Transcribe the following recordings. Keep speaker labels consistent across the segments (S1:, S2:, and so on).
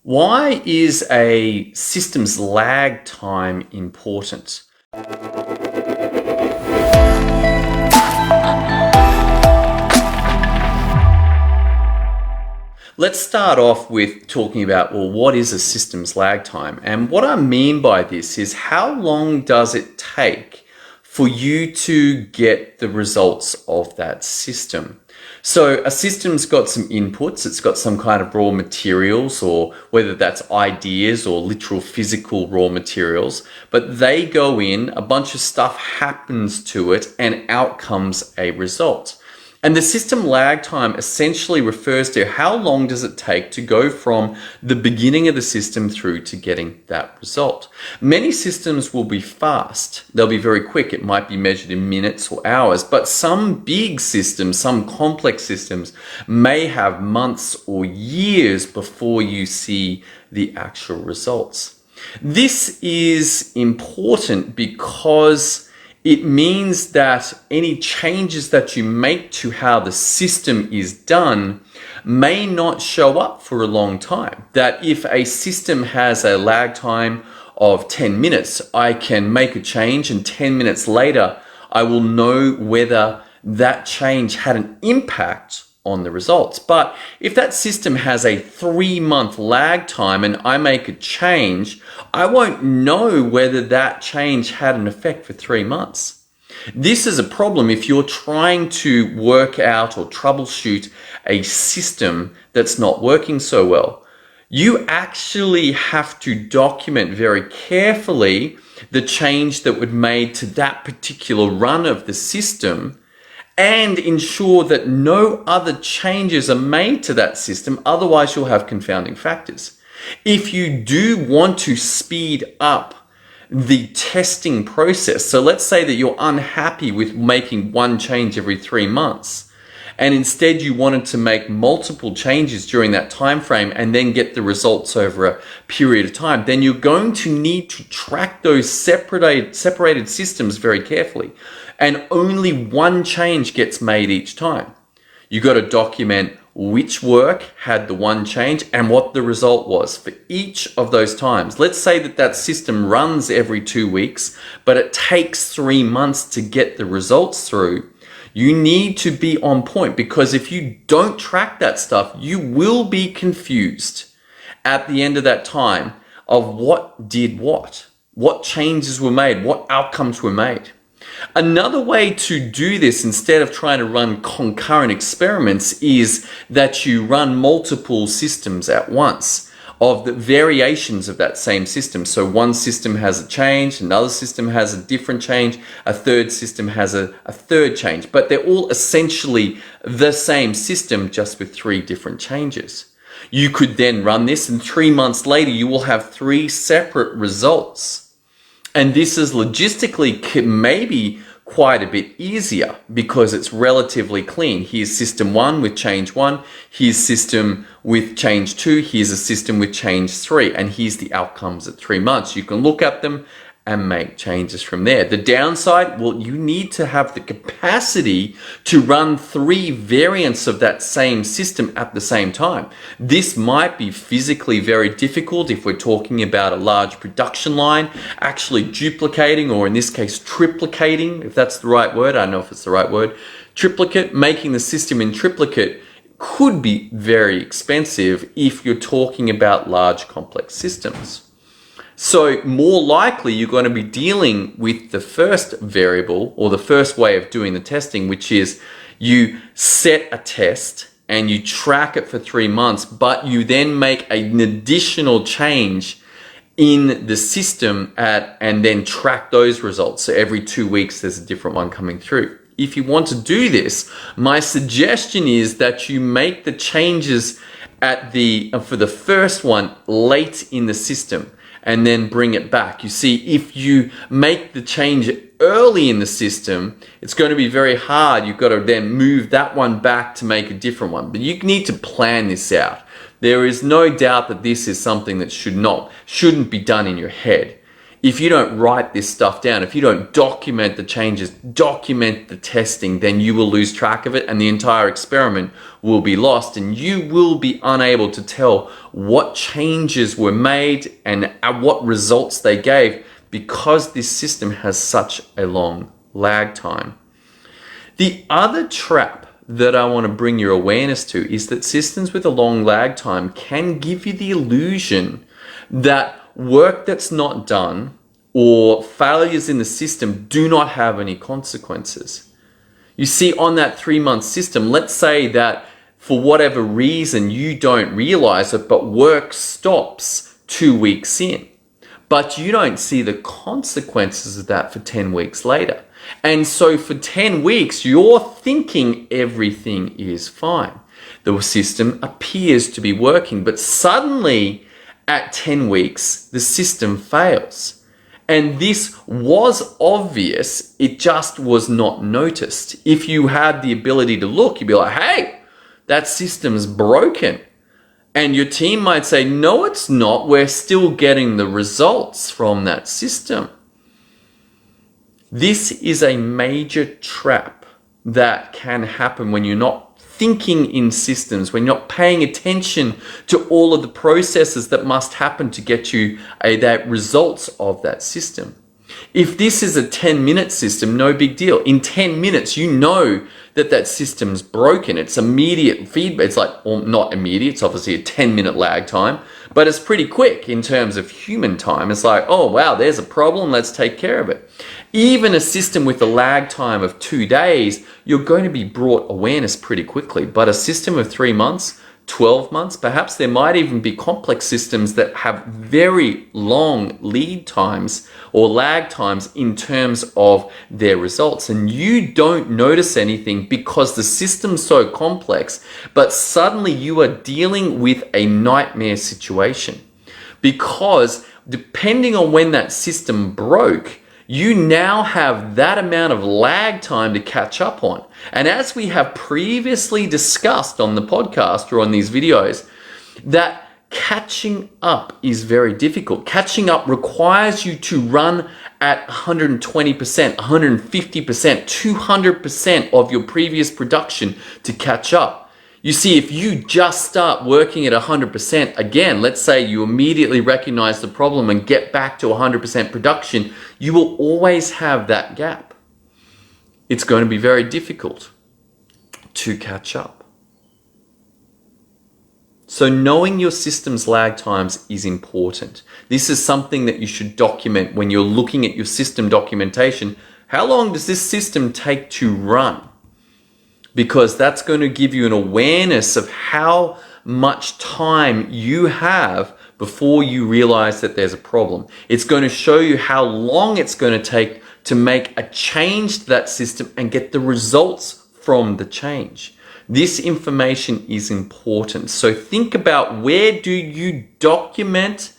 S1: Why is a system's lag time important? Let's start off with talking about, well, what is a system's lag time? And what I mean by this is how long does it take for you to get the results of that system? So a system's got some inputs, it's got some kind of raw materials, or whether that's ideas or literal physical raw materials, but they go in, a bunch of stuff happens to it, and out comes a result. And the system lag time essentially refers to how long does it take to go from the beginning of the system through to getting that result. Many systems will be fast. They'll be very quick. It might be measured in minutes or hours, but some big systems, some complex systems may have months or years before you see the actual results. This is important because it means that any changes that you make to how the system is done may not show up for a long time. That if a system has a lag time of 10 minutes, I can make a change and 10 minutes later, I will know whether that change had an impact on the results. But if that system has a 3-month lag time and I make a change, I won't know whether that change had an effect for 3 months. This is a problem if you're trying to work out or troubleshoot a system that's not working so well. You actually have to document very carefully the change that was made to that particular run of the system and ensure that no other changes are made to that system, otherwise you'll have confounding factors. If you do want to speed up the testing process, so let's say that you're unhappy with making one change every 3 months, and instead you wanted to make multiple changes during that time frame and then get the results over a period of time, then you're going to need to track those separated systems very carefully. And only one change gets made each time. You got to document which work had the one change and what the result was for each of those times. Let's say that that system runs every 2 weeks, but it takes 3 months to get the results through. You need to be on point, because if you don't track that stuff, you will be confused at the end of that time of what did what changes were made, what outcomes were made. Another way to do this, instead of trying to run concurrent experiments, is that you run multiple systems at once of the variations of that same system. So one system has a change, another system has a different change, a third system has a third change, but they're all essentially the same system, just with 3 different changes. You could then run this, and 3 months later you will have 3 separate results. And this is logistically maybe quite a bit easier because it's relatively clean. Here's system 1 with change 1, here's system with change 2, here's a system with change 3, and here's the outcomes at 3 months. You can look at them and make changes from there. The downside, well, you need to have the capacity to run 3 variants of that same system at the same time. This might be physically very difficult if we're talking about a large production line, actually duplicating, or in this case, triplicating, if that's the right word. I don't know if it's the right word. Triplicate, making the system in triplicate could be very expensive if you're talking about large complex systems. So more likely you're going to be dealing with the first variable, or the first way of doing the testing, which is you set a test and you track it for 3 months, but you then make an additional change in the system and then track those results. So every 2 weeks there's a different one coming through. If you want to do this, my suggestion is that you make the changes for the first one late in the system, and then bring it back. You see, if you make the change early in the system, it's going to be very hard. You've got to then move that one back to make a different one. But you need to plan this out. There is no doubt that this is something that shouldn't be done in your head. if you don't write this stuff down, if you don't document the changes, document the testing, then you will lose track of it and the entire experiment will be lost, and you will be unable to tell what changes were made and what results they gave, because this system has such a long lag time. The other trap that I want to bring your awareness to is that systems with a long lag time can give you the illusion that work that's not done or failures in the system do not have any consequences. You see, on that 3-month system, let's say that for whatever reason you don't realize it, but work stops 2 weeks in, but you don't see the consequences of that for 10 weeks later. And so for 10 weeks, you're thinking everything is fine. The system appears to be working, but suddenly at 10 weeks, the system fails. And this was obvious, it just was not noticed. If you had the ability to look, you'd be like, hey, that system's broken. And your team might say, no, it's not. We're still getting the results from that system. This is a major trap that can happen when you're not thinking in systems, when you're not paying attention to all of the processes that must happen to get you that results of that system. If this is a 10-minute system, no big deal. In 10 minutes, you know that that system's broken. It's immediate feedback. It's like, well, not immediate. It's obviously a 10-minute lag time, but it's pretty quick in terms of human time. It's like, oh, wow, there's a problem. Let's take care of it. Even a system with a lag time of 2 days, you're going to be brought awareness pretty quickly. But a system of 3 months, 12 months, perhaps there might even be complex systems that have very long lead times or lag times in terms of their results. And you don't notice anything because the system's so complex, but suddenly you are dealing with a nightmare situation. Because depending on when that system broke, you now have that amount of lag time to catch up on. And as we have previously discussed on the podcast or on these videos, that catching up is very difficult. Catching up requires you to run at 120%, 150%, 200% of your previous production to catch up. You see, if you just start working at 100%, again, let's say you immediately recognize the problem and get back to 100% production, you will always have that gap. It's going to be very difficult to catch up. So knowing your system's lag times is important. This is something that you should document when you're looking at your system documentation. How long does this system take to run? Because that's going to give you an awareness of how much time you have before you realize that there's a problem. It's going to show you how long it's going to take to make a change to that system and get the results from the change. This information is important. So think about, where do you document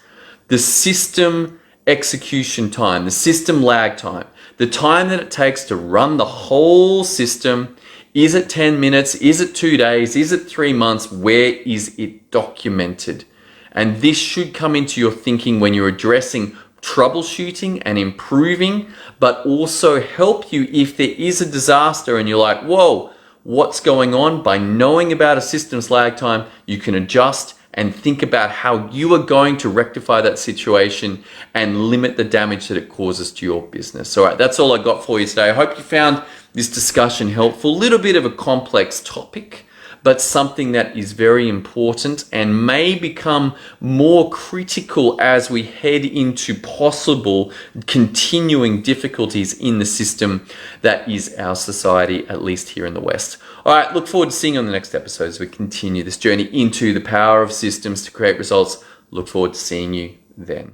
S1: the system execution time, the system lag time, the time that it takes to run the whole system. Is it 10 minutes? Is it 2 days? Is it 3 months? Where is it documented? And this should come into your thinking when you're addressing troubleshooting and improving, but also help you if there is a disaster and you're like, whoa, what's going on? By knowing about a system's lag time, you can adjust and think about how you are going to rectify that situation and limit the damage that it causes to your business. All right, that's all I got for you today. I hope you found this discussion helpful. A little bit of a complex topic, but something that is very important and may become more critical as we head into possible continuing difficulties in the system that is our society, at least here in the West. All right, look forward to seeing you on the next episode as we continue this journey into the power of systems to create results. Look forward to seeing you then.